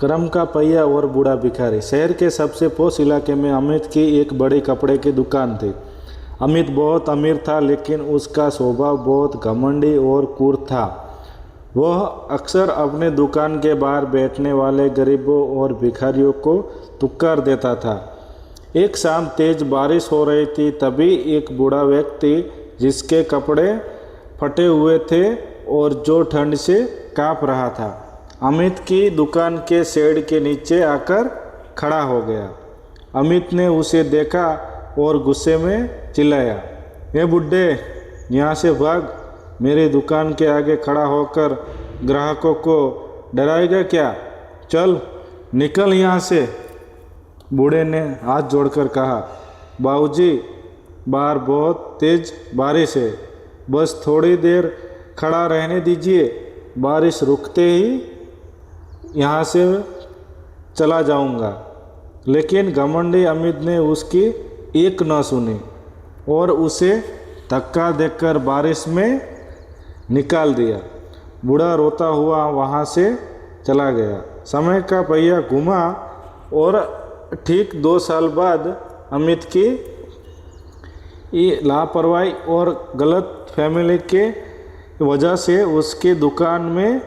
क्रम का पहिया और बूढ़ा भिखारी। शहर के सबसे पोश इलाके में अमित की एक बड़ी कपड़े की दुकान थी। अमित बहुत अमीर था, लेकिन उसका स्वभाव बहुत घमंडी और क्रूर था। वह अक्सर अपने दुकान के बाहर बैठने वाले गरीबों और भिखारियों को धुक्कार देता था। एक शाम तेज बारिश हो रही थी। तभी एक बूढ़ा व्यक्ति, जिसके कपड़े फटे हुए थे और जो ठंड से कांप रहा था, अमित की दुकान के शेड के नीचे आकर खड़ा हो गया। अमित ने उसे देखा और गुस्से में चिल्लाया, "ए बुड्ढे, यहाँ से भाग! मेरी दुकान के आगे खड़ा होकर ग्राहकों को डराएगा क्या? चल निकल यहाँ से!" बूढ़े ने हाथ जोड़कर कहा, "बाबूजी, बाहर बहुत तेज बारिश है, बस थोड़ी देर खड़ा रहने दीजिए। बारिश रुकते ही यहाँ से चला जाऊँगा।" लेकिन घमंडी अमित ने उसकी एक न सुनी और उसे धक्का देकर बारिश में निकाल दिया। बूढ़ा रोता हुआ वहाँ से चला गया। समय का पहिया घूमा और ठीक 2 साल बाद अमित की लापरवाही और गलत फैमिली के वजह से उसकी दुकान में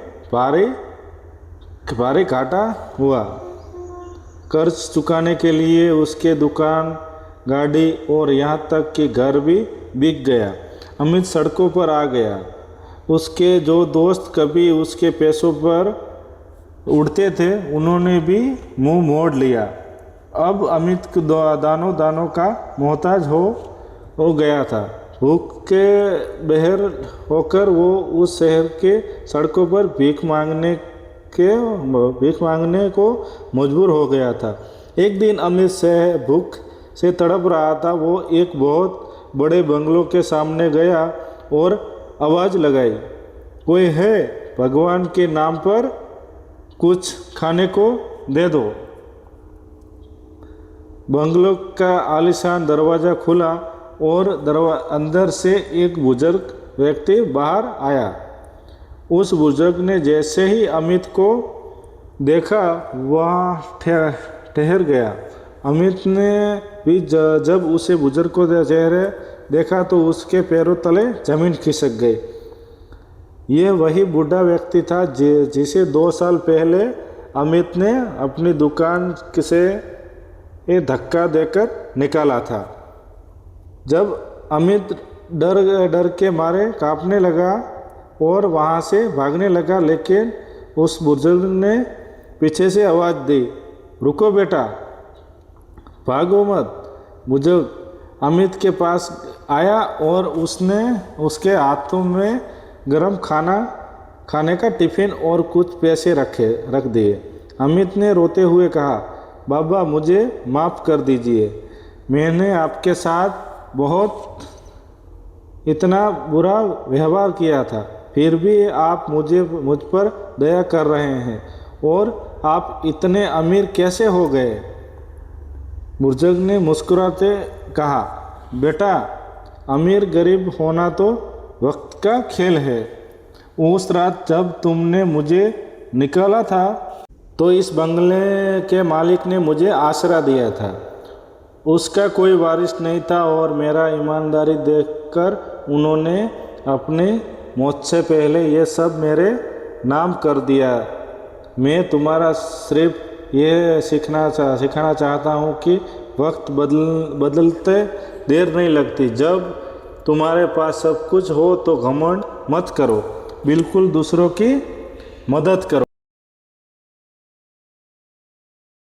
भारी घाटा हुआ। कर्ज चुकाने के लिए उसके दुकान, गाड़ी और यहाँ तक कि घर भी बिक गया। अमित सड़कों पर आ गया। उसके जो दोस्त कभी उसके पैसों पर उड़ते थे, उन्होंने भी मुंह मोड़ लिया। अब अमित दानों दानों का मोहताज हो गया था। भूख के बहर होकर वो उस शहर के सड़कों पर भीख मांगने को मजबूर हो गया था। एक दिन अमित भूख से तड़प रहा था। वो एक बहुत बड़े बंगलों के सामने गया और आवाज़ लगाई, "कोई है? भगवान के नाम पर कुछ खाने को दे दो।" बंगलों का आलीशान दरवाज़ा खुला और अंदर से एक बुजुर्ग व्यक्ति बाहर आया। उस बुजुर्ग ने जैसे ही अमित को देखा, वहाँ ठहर गया। अमित ने भी जब उसे बुजुर्ग को चेहरे देखा तो उसके पैरों तले जमीन खिसक गई। ये वही बूढ़ा व्यक्ति था जिसे 2 साल पहले अमित ने अपनी दुकान से धक्का देकर निकाला था। जब अमित डर के मारे कांपने लगा और वहाँ से भागने लगा, लेकिन उस बुजुर्ग ने पीछे से आवाज़ दी, "रुको बेटा, भागो मत।" बुजुर्ग अमित के पास आया और उसने उसके हाथों में गरम खाने का टिफ़िन और कुछ पैसे रख दिए। अमित ने रोते हुए कहा, "बाबा, मुझे माफ़ कर दीजिए। मैंने आपके साथ इतना बुरा व्यवहार किया था, फिर भी आप मुझ पर दया कर रहे हैं, और आप इतने अमीर कैसे हो गए?" बुजुर्ग ने मुस्कुराते कहा, "बेटा, अमीर गरीब होना तो वक्त का खेल है। उस रात जब तुमने मुझे निकाला था तो इस बंगले के मालिक ने मुझे आसरा दिया था। उसका कोई वारिस नहीं था और मेरा ईमानदारी देखकर उन्होंने अपने मौत से पहले ये सब मेरे नाम कर दिया। मैं तुम्हारा सिर्फ ये सिखाना चाहता हूँ कि वक्त बदलते देर नहीं लगती। जब तुम्हारे पास सब कुछ हो तो घमंड मत करो, बिल्कुल दूसरों की मदद करो।"